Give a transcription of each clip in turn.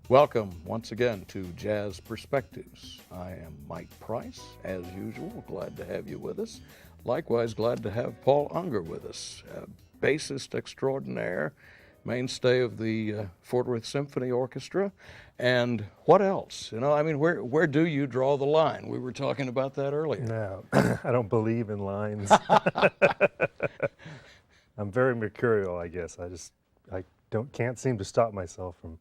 Welcome once again to Jazz Perspectives. I am Mike Price, as usual. Glad to have you with us. Likewise, glad to have Paul Unger with us, bassist extraordinaire, mainstay of the Fort Worth Symphony Orchestra. And what else? You know, I mean, where do you draw the line? We were talking about that earlier. No, I don't believe in lines. I'm very mercurial, I guess. I can't seem to stop myself from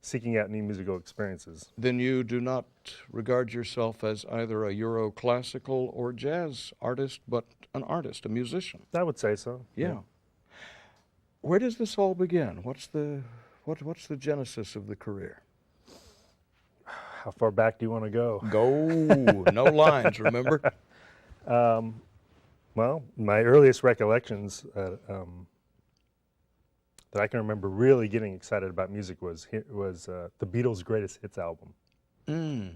seeking out new musical experiences. Then you do not regard yourself as either a Euro-classical or jazz artist, but an artist, a musician. I would say so. Yeah. Where does this all begin? What's the genesis of the career? How far back do you want to go? Go. No lines, remember? Well, my earliest recollections that I can remember really getting excited about music was the Beatles' Greatest Hits album. When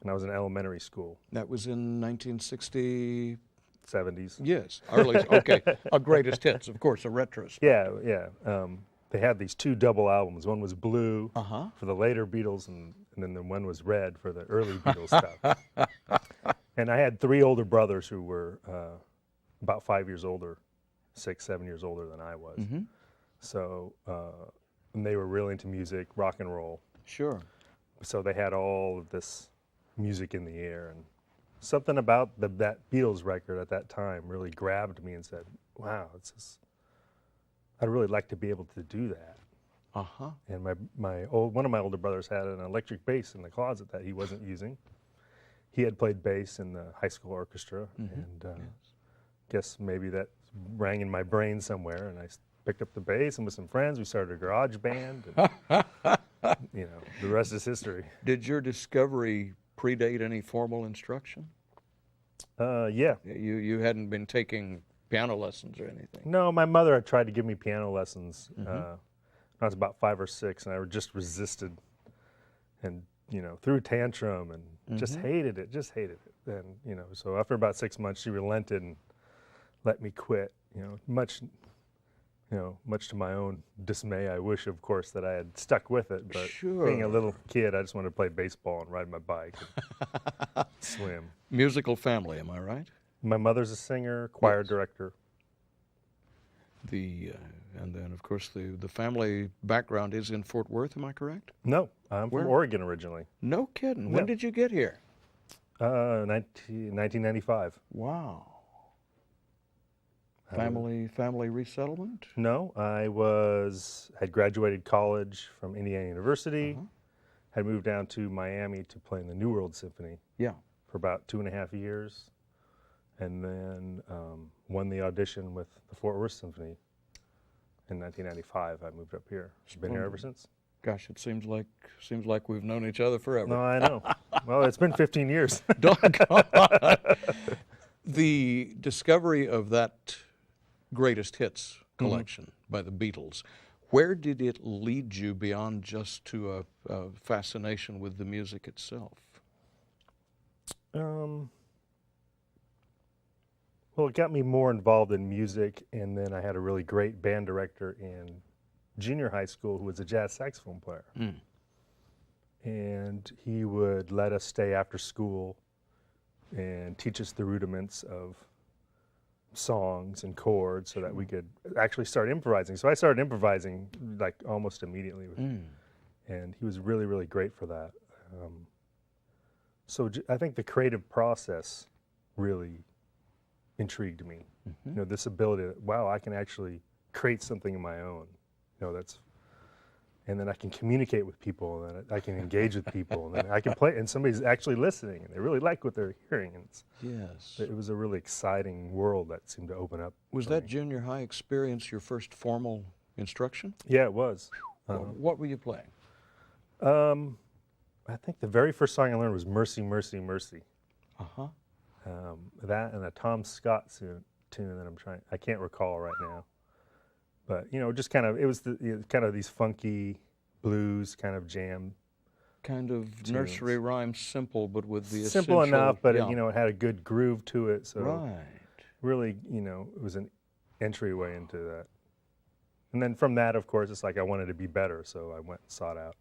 I was in elementary school. That was in 1960. 70s. Yes, early. Okay, a greatest hits, of course, a retrospect. Yeah. They had these two double albums. One was blue for the later Beatles, and then the one was red for the early Beatles stuff. And I had three older brothers who were about 5 years older, 6, 7 years older than I was. So, and they were really into music, rock and roll. Sure. So they had all of this music in the air, and something about that Beatles record at that time really grabbed me and said, wow, I'd really like to be able to do that. And one of my older brothers had an electric bass in the closet that he wasn't using. He had played bass in the high school orchestra, and guess maybe that rang in my brain somewhere, and I picked up the bass, and with some friends, we started a garage band, and the rest is history. Did your discovery predate any formal instruction? Yeah. You hadn't been taking piano lessons or anything? No, my mother had tried to give me piano lessons when I was about 5 or 6, and I just resisted and, threw a tantrum and just hated it. And, so after about 6 months, she relented and let me quit, much to my own dismay. I wish, of course, that I had stuck with it, but being a little kid, I just wanted to play baseball and ride my bike and swim. Musical family, am I right? My mother's a singer, choir director. And then, of course, the family background is in Fort Worth, am I correct? No, I'm from Oregon originally. No kidding. When did you get here? 1995. Wow. Family resettlement? No, I had graduated college from Indiana University, had moved down to Miami to play in the New World Symphony for about 2.5 years, and then won the audition with the Fort Worth Symphony in 1995. I moved up here. I've been here ever since. Gosh, it seems like we've known each other forever. No, I know. Well, it's been 15 years. Doggone. The discovery of that greatest hits collection by the Beatles, where did it lead you beyond just to a fascination with the music itself? Well, it got me more involved in music, and then I had a really great band director in junior high school who was a jazz saxophone player. And he would let us stay after school and teach us the rudiments of songs and chords so that we could actually start improvising. So I started improvising like almost immediately. And he was really, really great for that. So I think the creative process really intrigued me. This ability that, wow, I can actually create something of my own. And then I can communicate with people, and I can engage with people, and then I can play, and somebody's actually listening, and they really like what they're hearing. And it was a really exciting world that seemed to open up. Was that junior high experience your first formal instruction? Yeah, it was. What were you playing? I think the very first song I learned was "Mercy, Mercy, Mercy." That and a Tom Scott tune that I can't recall right now. But just kind of, it was kind of these funky blues kind of jam. Kind of tunes. Nursery rhyme, simple, but with the simple essential, enough, but it had a good groove to it. So right. Really, it was an entryway into that. And then from that, of course, it's like I wanted to be better, so I went and sought out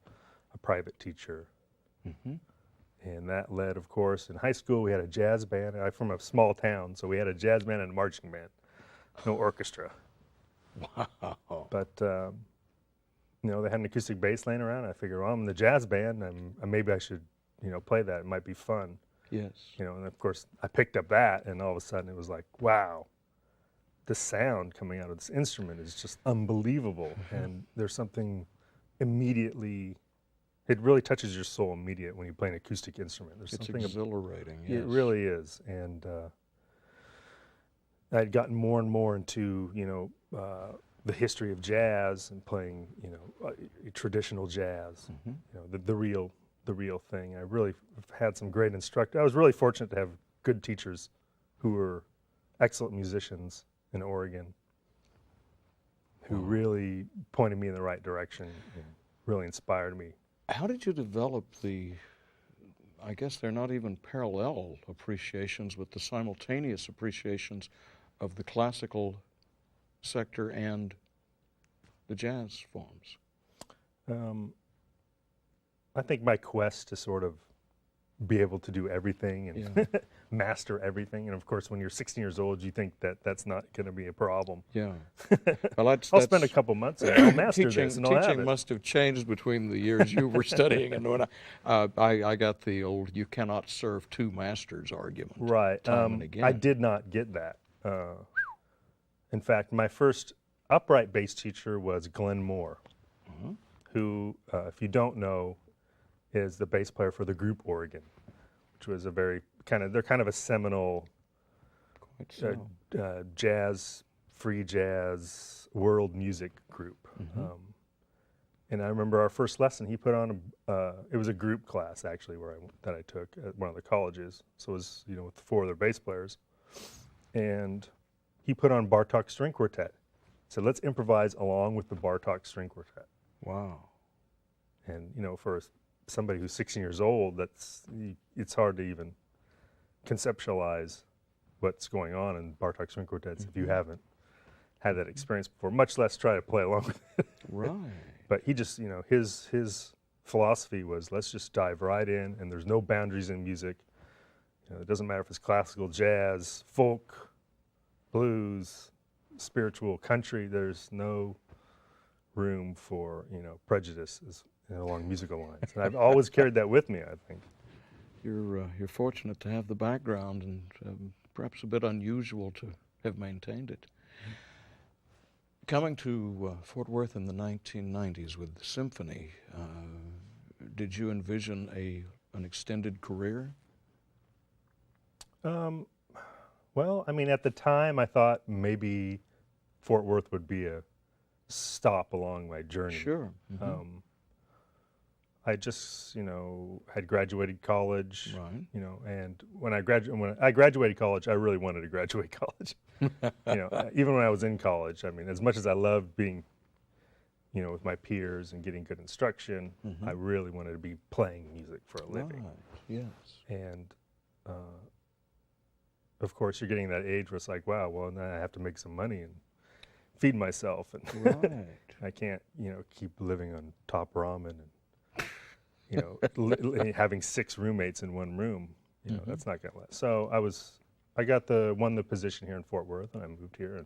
a private teacher. Mm-hmm. And that led, of course, in high school we had a jazz band. I'm from a small town, so we had a jazz band and a marching band, no orchestra. Wow. But you know, they had an acoustic bass laying around. I figured, well, I'm in the jazz band, and maybe I should, you know, play that. It might be fun. Yes. You know, and of course I picked up that, and all of a sudden it was like, wow, the sound coming out of this instrument is just unbelievable. And there's something immediately, it really touches your soul immediate when you play an acoustic instrument. There's It's something exhilarating. Yes. It really is. And I'd gotten more and more into, you know, the history of jazz and playing, you know, traditional jazz, Mm-hmm. you know, the real thing. I really had some great instructors. I was really fortunate to have good teachers who were excellent musicians in Oregon, who really pointed me in the right direction and really inspired me. How did you develop I guess they're not even parallel appreciations, but the simultaneous appreciations of the classical sector and the jazz forms? I think my quest to sort of be able to do everything and master everything. And of course, when you're 16 years old, you think that that's not going to be a problem. Yeah. Well, I'll spend a couple months and I'll master this and I'll have Teaching it. must have changed between the years you were studying and when I got the old "you cannot serve two masters" argument. Right. Time and again. I did not get that. In fact, my first upright bass teacher was Glenn Moore, who, if you don't know, is the bass player for the group Oregon, which was a very they're kind of a seminal Quite so. jazz, free jazz, world music group. And I remember our first lesson, he put on it was a group class actually that I took at one of the colleges. So it was, you know, with 4 other bass players. And he put on Bartok String Quartet. So let's improvise along with the Bartok String Quartet. Wow. And, you know, for somebody who's 16 years old, it's hard to even conceptualize what's going on in Bartok String Quartets if you haven't had that experience before, much less try to play along with it. Right. But he just, you know, his philosophy was, let's just dive right in, and there's no boundaries in music. You know, it doesn't matter if it's classical, jazz, folk, blues, spiritual, country. There's no room for, you know, prejudices, you know, along musical lines. And I've always carried that with me, I think. You're fortunate to have the background and perhaps a bit unusual to have maintained it. Coming to Fort Worth in the 1990s with the symphony, did you envision an extended career? Well, I mean, at the time, I thought maybe Fort Worth would be a stop along my journey. Sure. I just, you know, had graduated college, Right. you know, and when I graduated college, I really wanted to graduate college. You know, even when I was in college, I mean, as much as I loved being, you know, with my peers and getting good instruction, I really wanted to be playing music for a living. Right. Yes. And of course, you're getting that age where it's like, wow, well, now I have to make some money and feed myself, and Right. I can't, you know, keep living on top ramen and, you know, having 6 roommates in one room. You know, that's not gonna last. So I won the position here in Fort Worth, and I moved here and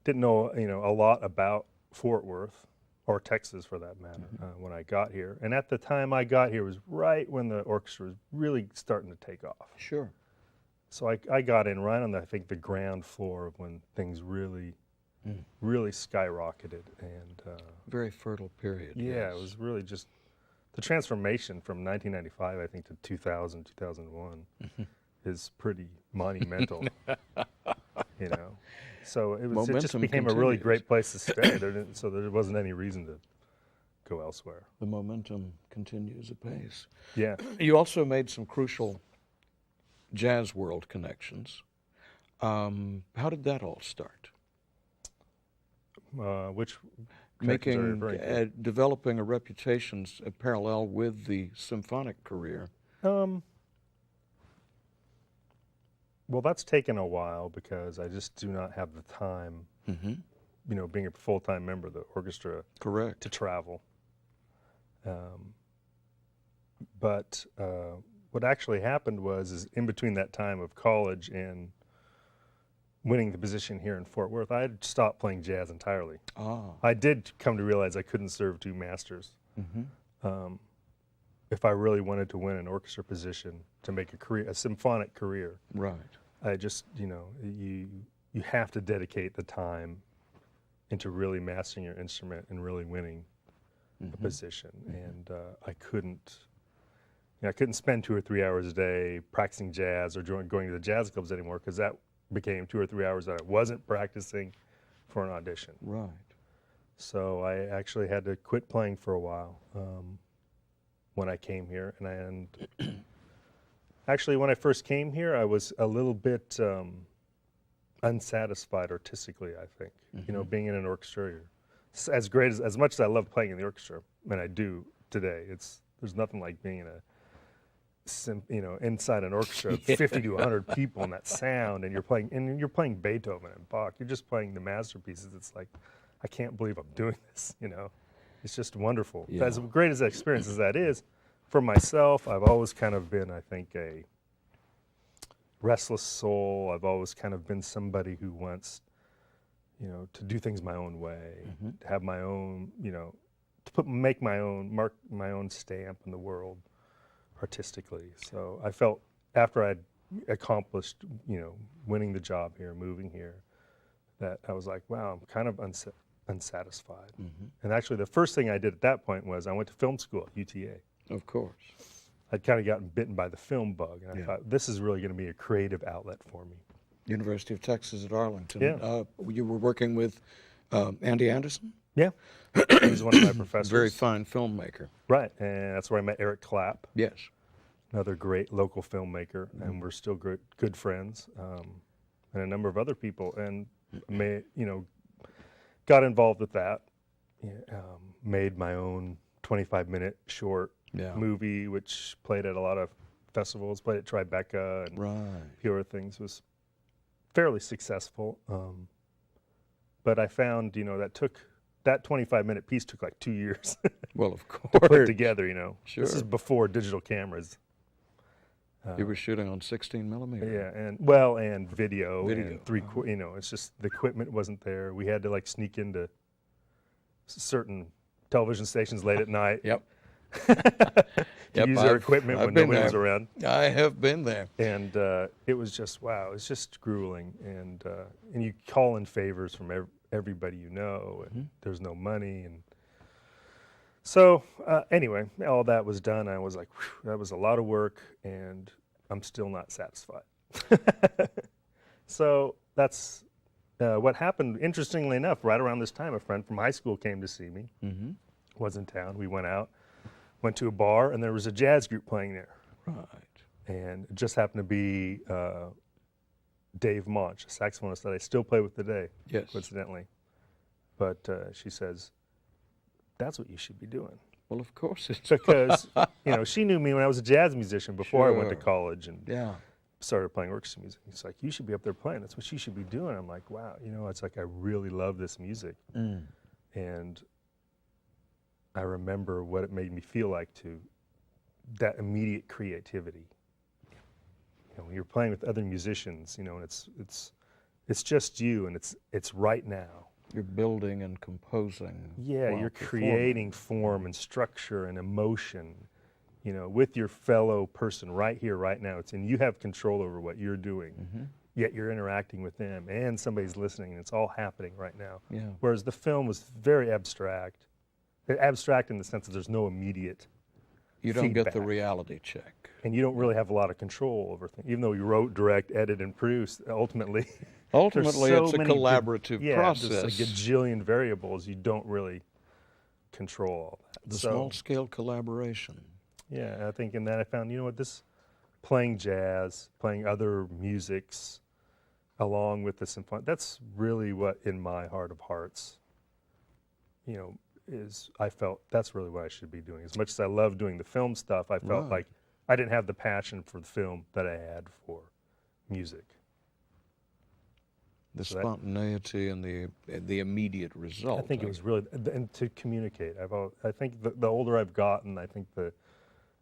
didn't know, you know, a lot about Fort Worth or Texas for that matter when I got here. And at the time I got here was right when the orchestra was really starting to take off. Sure. So I got in right on I think the ground floor of when things really skyrocketed, and Very fertile period. yeah, yes. it was really just the transformation from 1995, I think, to 2000, 2001 is pretty monumental. You know, so it just Momentum became a really continues. great place to stay. So there wasn't any reason to go elsewhere. The momentum continues apace. Yeah. You also made some crucial jazz world connections. How did that all start? Which connections are you referring to? Developing a reputation parallel with the symphonic career. Well, that's taken a while because I just do not have the time, you know, being a full-time member of the orchestra Correct. to travel. But what actually happened is in between that time of college and winning the position here in Fort Worth, I had stopped playing jazz entirely. Ah. I did come to realize I couldn't serve two masters. If I really wanted to win an orchestra position to make a symphonic career. Right. I just, you have to dedicate the time into really mastering your instrument and really winning a position. And I couldn't spend 2 or 3 hours a day practicing jazz or going to the jazz clubs anymore, because that became 2 or 3 hours that I wasn't practicing for an audition. Right. So I actually had to quit playing for a while when I came here. And actually, when I first came here, I was a little bit unsatisfied artistically, I think. Being in an orchestra, as much as I love playing in the orchestra, and I do today, there's nothing like being in inside an orchestra of 50 to 100 people and that sound, and you're playing Beethoven and Bach. You're just playing the masterpieces. It's like, I can't believe I'm doing this, It's just wonderful. Yeah. As great as that experience as that is, for myself, I've always kind of been, I think, a restless soul. I've always kind of been somebody who wants, to do things my own way, to have my own, to make my own stamp in the world artistically. So I felt after I'd accomplished, winning the job here, moving here, that I was like, wow, I'm kind of unsatisfied. And actually, the first thing I did at that point was I went to film school at UTA. Of course. I'd kind of gotten bitten by the film bug, and I thought, this is really going to be a creative outlet for me. University of Texas at Arlington. Yeah. You were working with Andy Anderson? Yeah. He was one of my professors. Very fine filmmaker. Right, and that's where I met Eric Clapp, Yes. another great local filmmaker, and we're still good friends, and a number of other people, and got involved with that, made my own 25-minute short movie, which played at a lot of festivals, played at Tribeca and a few other things, was fairly successful. But I found, that 25-minute piece took like 2 years Well, of course. to put together, Sure. This is before digital cameras. You were shooting on 16 millimeter. Yeah, and video. And it's just the equipment wasn't there. We had to like sneak into certain television stations late at night. Yep. Use their equipment when nobody was around. I have been there. And it was just, wow, it's just grueling. And you call in favors from everybody and there's no money. And so anyway, all that was done. I was like, whew, that was a lot of work, and I'm still not satisfied. So that's what happened. Interestingly enough, right around this time, a friend from high school came to see me, was in town. We went out, went to a bar, and there was a jazz group playing there. Right. And it just happened to be Dave Monch, a saxophonist that I still play with today, coincidentally. But she says, that's what you should be doing. Well, of course it's Because, she knew me when I was a jazz musician before I went to college and started playing orchestra music. It's like, you should be up there playing. That's what you should be doing. I'm like, wow, it's like I really love this music. And I remember what it made me feel like that immediate creativity. When you're playing with other musicians, and it's just you, and it's right now. You're building and composing. Yeah, you're creating form and structure and emotion, with your fellow person right here, right now. And you have control over what you're doing, yet you're interacting with them, and somebody's listening, and it's all happening right now. Yeah. Whereas the film was very abstract. Abstract in the sense that there's no immediate You don't get the feedback. reality check. And you don't really have a lot of control over things. Even though you wrote, direct, edit, and produce, ultimately Ultimately, so it's a many collaborative process. There's a gajillion variables. You don't really control all that. The small-scale collaboration. Yeah, I think in that I found, this playing jazz, playing other musics, along with the symphony, that's really what, in my heart of hearts, I felt that's really what I should be doing. As much as I love doing the film stuff, I felt like I didn't have the passion for the film that I had for music. The spontaneity and the immediate result. I think it was really, and to communicate. I think the older I've gotten, I think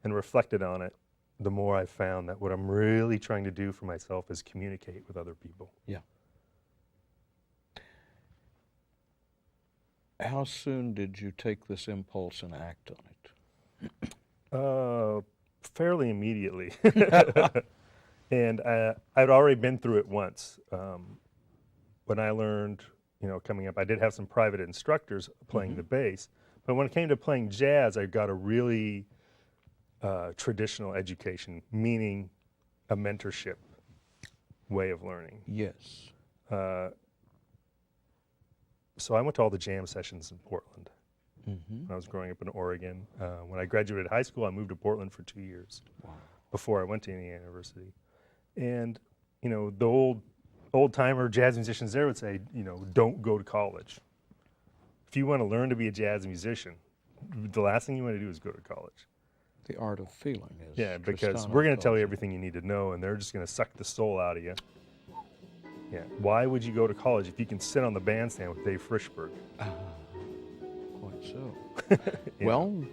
and reflected on it, the more I found that what I'm really trying to do for myself is communicate with other people. Yeah. How soon did you take this impulse and act on it? Fairly immediately. And I'd already been through it once. When I learned, coming up, I did have some private instructors playing the bass, but when it came to playing jazz, I got a really traditional education, meaning a mentorship way of learning. Yes. So I went to all the jam sessions in Portland when I was growing up in Oregon. When I graduated high school, I moved to Portland for 2 years before I went to Indiana University. And, the old-timer jazz musicians there would say, don't go to college. If you want to learn to be a jazz musician, the last thing you want to do is go to college. The art of feeling is. Yeah, because Tristano we're going to tell calls you it. everything you need to know, and they're just going to suck the soul out of you. Yeah. Why would you go to college if you can sit on the bandstand with Dave Frischberg? Quite so. Yeah. Well,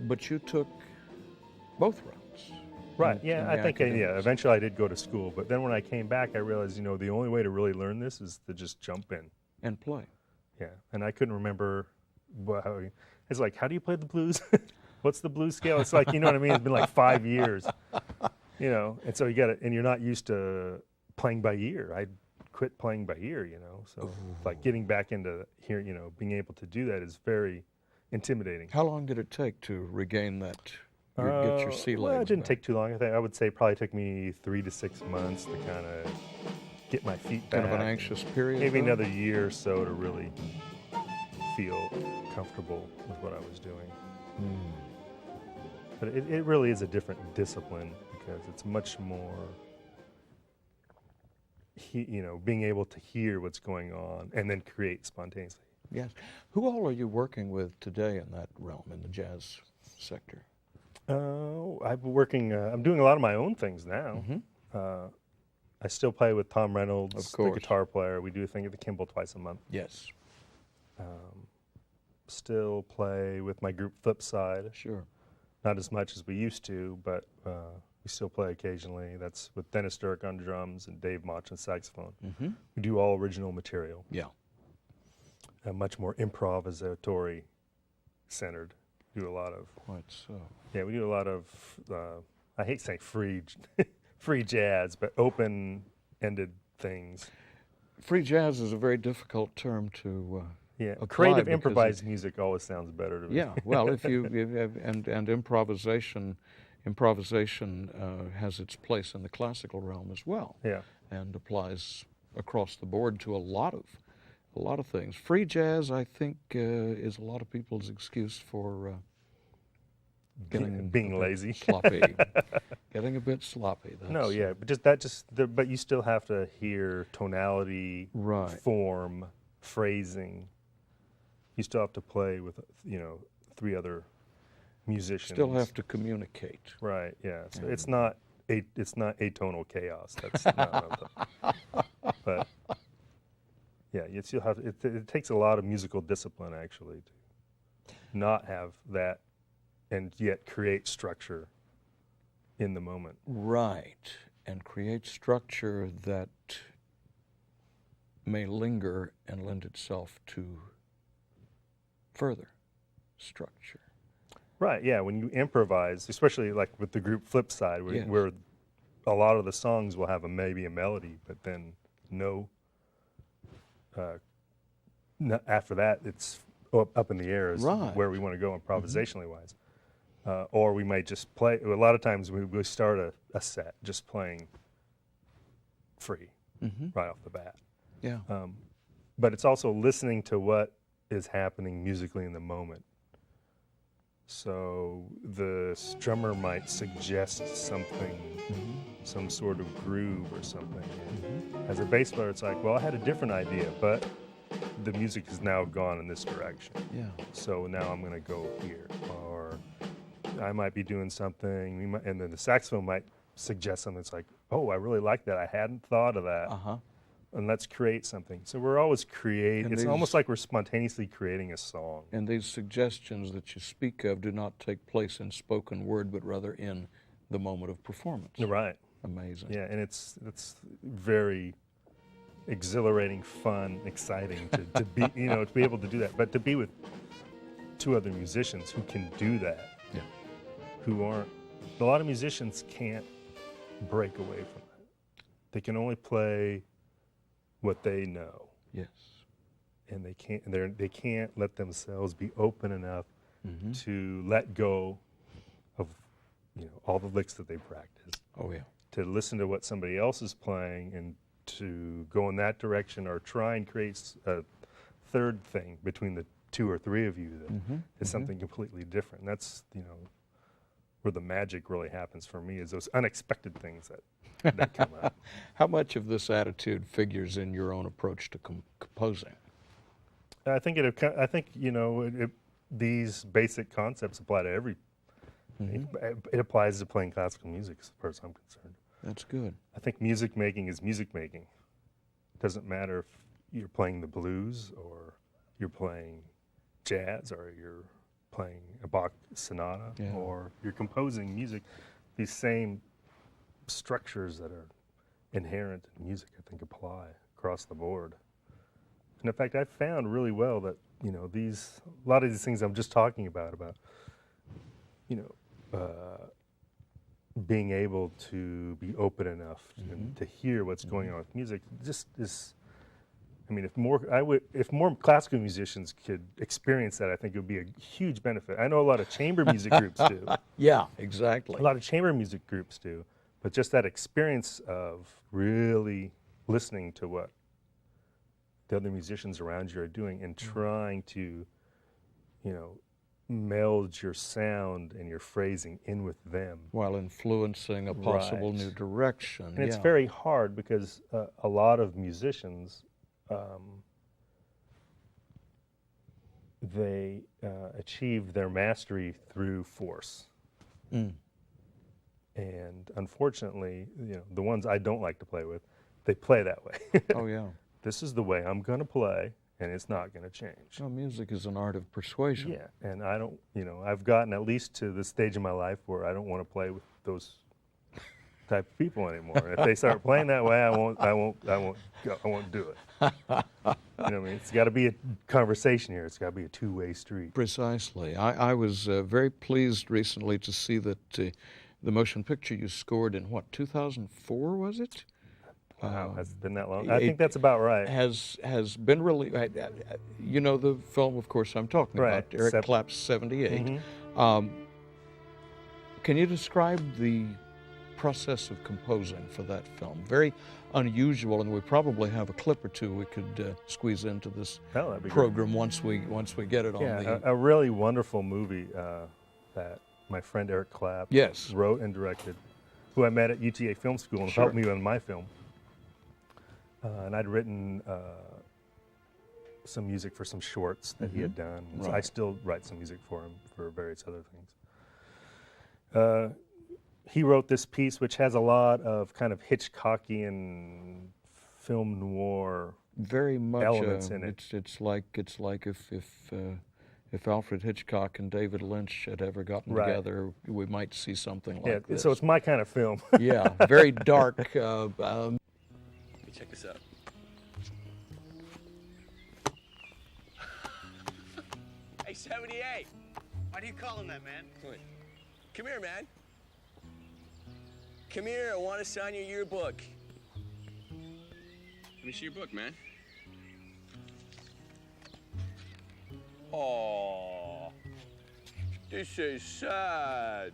but you took both routes. Right. in Yeah. the I think. academics. Eventually, I did go to school, but then when I came back, I realized, the only way to really learn this is to just jump in. And play. Yeah. And I couldn't remember. It's like, how do you play the blues? What's the blues scale? It's like, you know what I mean? It's been like 5 years. And so you got it, and you're not used to playing by ear. I quit playing by ear. So like getting back into here, being able to do that is very intimidating. How long did it take to regain that? Get your sea legs Well, it didn't back? take too long. I would say it probably took me 3 to 6 months to kind of get my feet back. Kind of an anxious period. Maybe though? another year or so to really feel comfortable with what I was doing. But it really is a different discipline because it's much more, being able to hear what's going on and then create spontaneously. Yes. Who all are you working with today in that realm, in the jazz sector? I'm doing a lot of my own things now. I still play with Tom Reynolds, Of the course. guitar player. We do a thing at the Kimball twice a month. Yes. Still play with my group Flipside. Sure. Not as much as we used to, but we still play occasionally. That's with Dennis Dirk on drums and Dave Motch on saxophone. We do all original material. Yeah. Much more improvisatory centered. Do a lot of. Quite so. Yeah, we do a lot of. I hate saying free jazz, but open-ended things. Free jazz is a very difficult term to Yeah, apply creative because improvised music always sounds better to me. Yeah, well, and improvisation has its place in the classical realm as well. Yeah. And applies across the board to a lot of things. Free jazz, I think, is a lot of people's excuse for getting being a bit lazy. sloppy, getting a bit sloppy. No, yeah, but but you still have to hear tonality, Right. form, phrasing. You still have to play with 3 other musicians. Still have to communicate. Right. Yeah. So it's not atonal chaos. That's not. But yeah, you still have. It takes a lot of musical discipline actually to not have that, and yet create structure in the moment. Right, and create structure that may linger and lend itself to further structure. Right, yeah, when you improvise, especially like with the group Flipside, Yes. where a lot of the songs will have maybe a melody, but then after that, it's up in the air is Right. where we want to go improvisationally wise. Or we might just play, a lot of times we start a set just playing free right off the bat. Yeah. But it's also listening to what is happening musically in the moment. So the drummer might suggest something, some sort of groove or something. And as a bass player, it's like, well, I had a different idea, but the music has now gone in this direction. Yeah. So now I'm going to go here. Or I might be doing something, and then the saxophone might suggest something that's like, oh, I really like that. I hadn't thought of that. and let's create something. So we're always creating. It's almost like we're spontaneously creating a song. And these suggestions that you speak of do not take place in spoken word, but rather in the moment of performance. Right. Amazing. Yeah, and it's very exhilarating, fun, exciting to be, to be able to do that. But to be with two other musicians who can do that, Yeah. who aren't, a lot of musicians can't break away from that. They can only play what they know. Yes. And they can't let themselves be open enough to let go of all the licks that they practice. Oh yeah. To listen to what somebody else is playing and to go in that direction, or try and create a third thing between the two or three of you that is something completely different. And that's where the magic really happens for me, is those unexpected things that come out. How much of this attitude figures in your own approach to composing? I think these basic concepts apply to every. It applies to playing classical music, as far as I'm concerned. That's good. I think music making is music making. It doesn't matter if you're playing the blues or you're playing jazz or you're playing a Bach sonata or you're composing music. These same structures that are inherent in music, I think, apply across the board. And in fact, I've found really well that a lot of these things I'm just talking about being able to be open enough to hear what's going on with music just is. I mean, if more classical musicians could experience that, I think it would be a huge benefit. I know a lot of chamber music groups do. Yeah, exactly. A lot of chamber music groups do, but just that experience of really listening to what the other musicians around you are doing and trying to, meld your sound and your phrasing in with them. While influencing a possible new direction. And it's very hard because a lot of musicians, they achieve their mastery through force. And unfortunately, the ones I don't like to play with, they play that way. Oh yeah. This is the way I'm going to play, and it's not going to change. Well, music is an art of persuasion. Yeah, and I don't, I've gotten at least to the stage in my life where I don't want to play with those type of people anymore. If they start playing that way, I won't do it. I mean, it's got to be a conversation here. It's got to be a two-way street. Precisely. I was very pleased recently to see that the motion picture you scored in 2004, was it? Wow, has it been that long? I think that's about right. Has been really, the film, of course, I'm talking about, Eric Clap's 78. Can you describe the process of composing for that film? Very unusual, and we probably have a clip or two we could squeeze into this program once we get it on the... a really wonderful movie that my friend Eric Clap wrote and directed, who I met at UTA Film School and helped me on my film. And I'd written some music for some shorts that he had done. So I still write some music for him for various other things. He wrote this piece, which has a lot of kind of Hitchcockian film noir very much elements in it. It's like if Alfred Hitchcock and David Lynch had ever gotten together, we might see something like this. So it's my kind of film. Yeah, very dark. Check this out. Hey, 78. Why do you call him that, man? Come here, man. Come here. I want to sign your yearbook. Let me see your book, man. Aw, this is sad.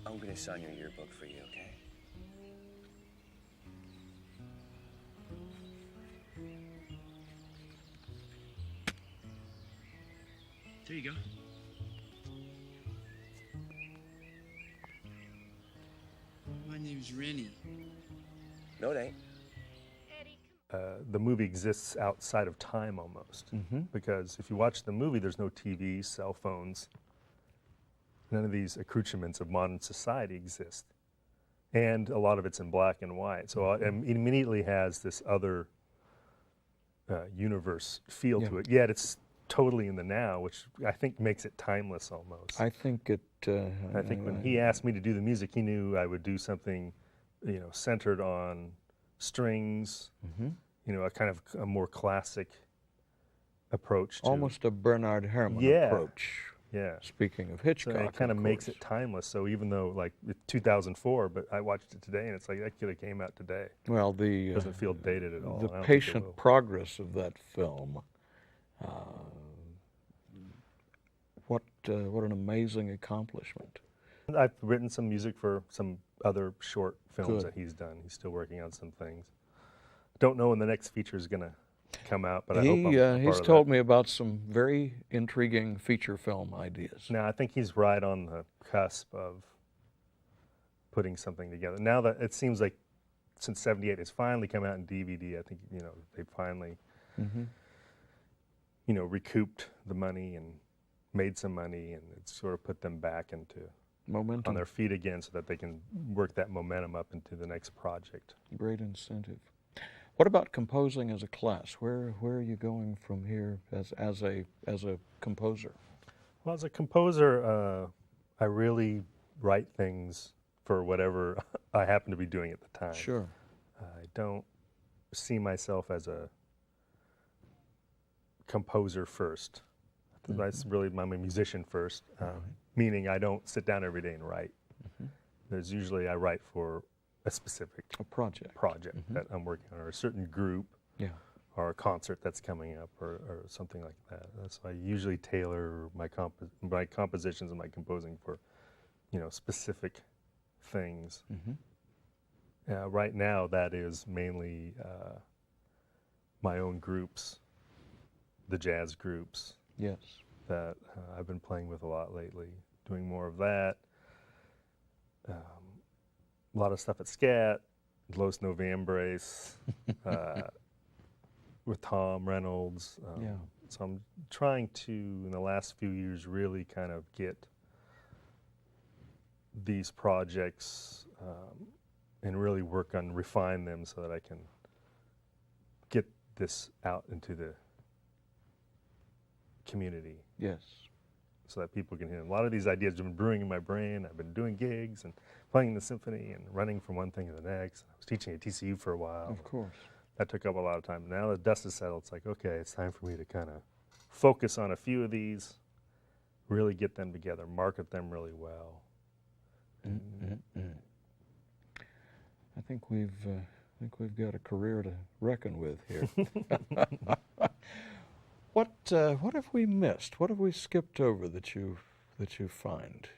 I'm gonna sign your yearbook for you, okay? There you go. My name's Rennie. No, it ain't. The movie exists outside of time almost, because if you watch the movie, there's no TV, cell phones. None of these accoutrements of modern society exist. and a lot of it's in black and white. So it immediately has this other universe feel to it. Yet it's totally in the now, which I think makes it timeless almost. I think it. I think when he asked me to do the music, he knew I would do something, centered on strings, a kind of a more classic approach to almost a Bernard Herrmann Yeah. approach. Yeah. Speaking of Hitchcock, So it kind of makes course. it timeless. So even though like it's 2004, but I watched it today and it's like that could have came out today. Well, the It doesn't feel dated at all. the I don't think it patient will. progress of that film. What an amazing accomplishment. I've written some music for some other short films Good. that he's done. He's still working on some things. Don't know when the next feature is going to come out, but I hope I'm a part He's of told that. me about some very intriguing feature film ideas. Now, I think he's right on the cusp of putting something together. Now that it seems like since '78 it's finally come out in DVD, I think, they finally, recouped the money and made some money, and it's sort of put them back into on Momentum, their feet again so that they can work that momentum up into the next project. great incentive. What about composing as a class? Where are you going from here as a composer? Well, as a composer, I really write things for whatever I happen to be doing at the time. Sure. I don't see myself as a composer first. That's really, I'm a musician first, meaning I don't sit down every day and write. There's usually I write for a specific A project. that I'm working on, or a certain group, Yeah. or a concert that's coming up, or something like that. That's why I usually tailor my compositions and my composing for, specific things. Right now, that is mainly my own groups, the jazz groups Yes. that I've been playing with a lot lately, doing more of that. A lot of stuff at SCAT, Los Novembres, with Tom Reynolds. Yeah. So I'm trying to, in the last few years, really kind of get these projects and really work on, refine them so that I can get this out into the community Yes. so that people can hear them. A lot of these ideas have been brewing in my brain. I've been doing gigs and playing in the symphony and running from one thing to the next. I was teaching at TCU for a while. Of course. That took up a lot of time. Now that dust is settled, it's like, okay, it's time for me to kind of focus on a few of these, really get them together, market them really well. I think we've got a career to reckon with here. What have we missed? What have we skipped over that you find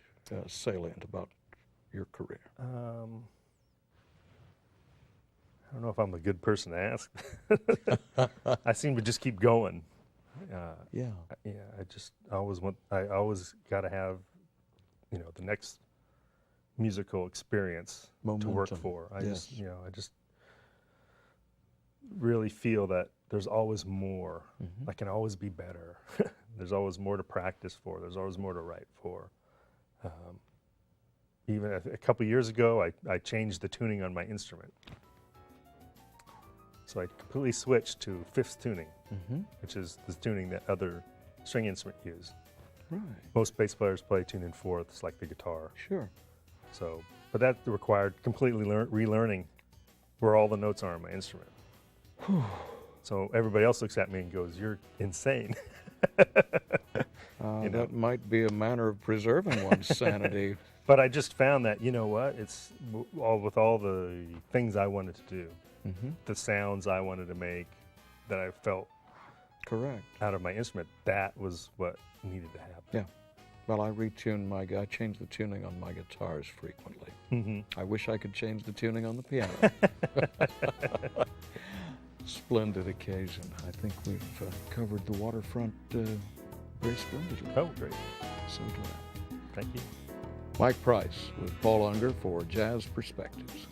salient about your career? I don't know if I'm a good person to ask. I seem to just keep going. Yeah. I always got to have, the next musical experience to work Momentum. for. I Yes. just really feel that there's always more. I can always be better. There's always more to practice for. There's always more to write for. Even a couple years ago, I changed the tuning on my instrument. So I completely switched to fifth tuning, which is the tuning that other string instruments use. Right. Most bass players play tune in fourths like the guitar. Sure. So, but that required completely relearning where all the notes are on my instrument. So everybody else looks at me and goes, "You're insane." That might be a manner of preserving one's sanity. But I just found that, it's with all the things I wanted to do, the sounds I wanted to make that I felt Correct. out of my instrument, that was what needed to happen. Yeah. Well, I change the tuning on my guitars frequently. I wish I could change the tuning on the piano. Splendid occasion. I think we've covered the waterfront very splendidly. Oh, great. So glad. Thank you. Mike Price with Paul Unger for Jazz Perspectives.